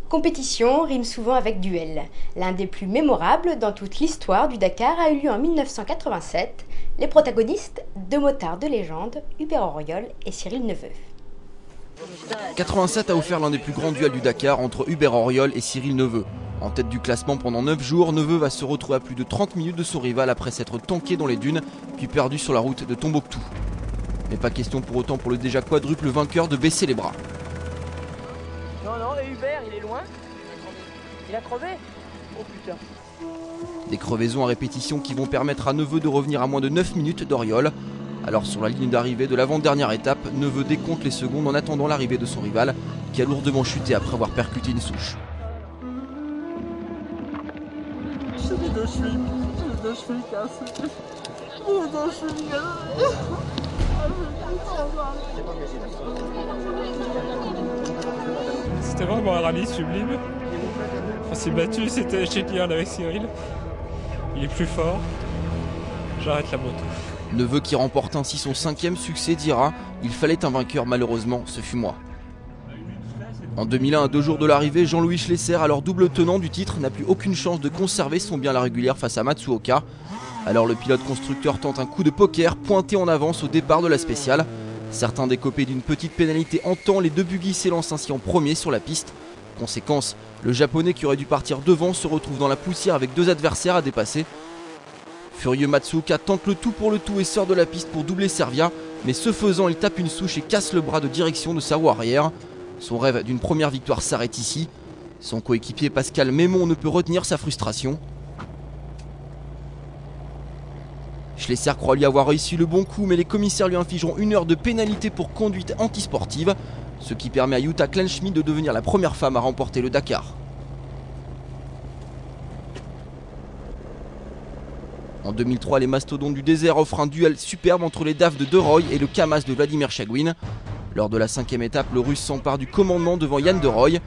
Compétition rime souvent avec duel. L'un des plus mémorables dans toute l'histoire du Dakar a eu lieu en 1987. Les protagonistes, deux motards de légende, Hubert Auriol et Cyril Neveu. 87 a offert l'un des plus grands duels du Dakar entre Hubert Auriol et Cyril Neveu. En tête du classement pendant 9 jours, Neveu va se retrouver à plus de 30 minutes de son rival après s'être tanké dans les dunes, puis perdu sur la route de Tombouctou. Mais pas question pour autant pour le déjà quadruple vainqueur de baisser les bras. Non, et Hubert, il est loin. Il a crevé. Oh putain. Des crevaisons à répétition qui vont permettre à Neveu de revenir à moins de 9 minutes d'Auriol. Alors sur la ligne d'arrivée de l'avant-dernière étape, Neveu décompte les secondes en attendant l'arrivée de son rival, qui a lourdement chuté après avoir percuté une souche. C'était vraiment un rallye sublime. On s'est battu, c'était génial avec Cyril. Il est plus fort. J'arrête la moto. Neveu qui remporte ainsi son 5e succès dira « Il fallait un vainqueur, malheureusement, ce fut moi ». En 2001, à 2 jours de l'arrivée, Jean-Louis Schlesser, alors double tenant du titre, n'a plus aucune chance de conserver son bien à la régulière face à Matsuoka. Alors le pilote constructeur tente un coup de poker pointé en avance au départ de la spéciale. Certains décopés d'une petite pénalité en temps, les deux buggy s'élancent ainsi en premier sur la piste. Conséquence, le japonais qui aurait dû partir devant se retrouve dans la poussière avec 2 adversaires à dépasser. Furieux, Matsuoka tente le tout pour le tout et sort de la piste pour doubler Servia, mais ce faisant il tape une souche et casse le bras de direction de sa roue arrière. Son rêve d'une première victoire s'arrête ici. Son coéquipier Pascal Mémon ne peut retenir sa frustration. Schlesser croit lui avoir réussi le bon coup, mais les commissaires lui infligeront 1 heure de pénalité pour conduite antisportive, ce qui permet à Jutta Kleinschmidt de devenir la première femme à remporter le Dakar. En 2003, les mastodontes du désert offrent un duel superbe entre les DAF de De Rooij et le Kamaz de Vladimir Chagouin. Lors de la 5e étape, le Russe s'empare du commandement devant Jan De Rooij.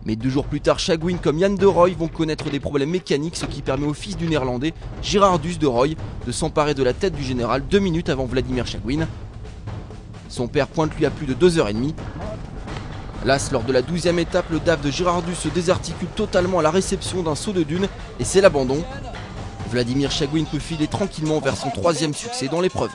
Mais 2 jours plus tard, Chagouin comme Jan De Rooij vont connaître des problèmes mécaniques, ce qui permet au fils du néerlandais, Gerardus De Rooij, de s'emparer de la tête du général 2 minutes avant Vladimir Chagouin. Son père pointe lui à plus de 2h30. Las, lors de la 12e étape, le DAF de Gerardus se désarticule totalement à la réception d'un saut de dune et c'est l'abandon. Vladimir Chagouin peut filer tranquillement vers son 3e succès dans l'épreuve.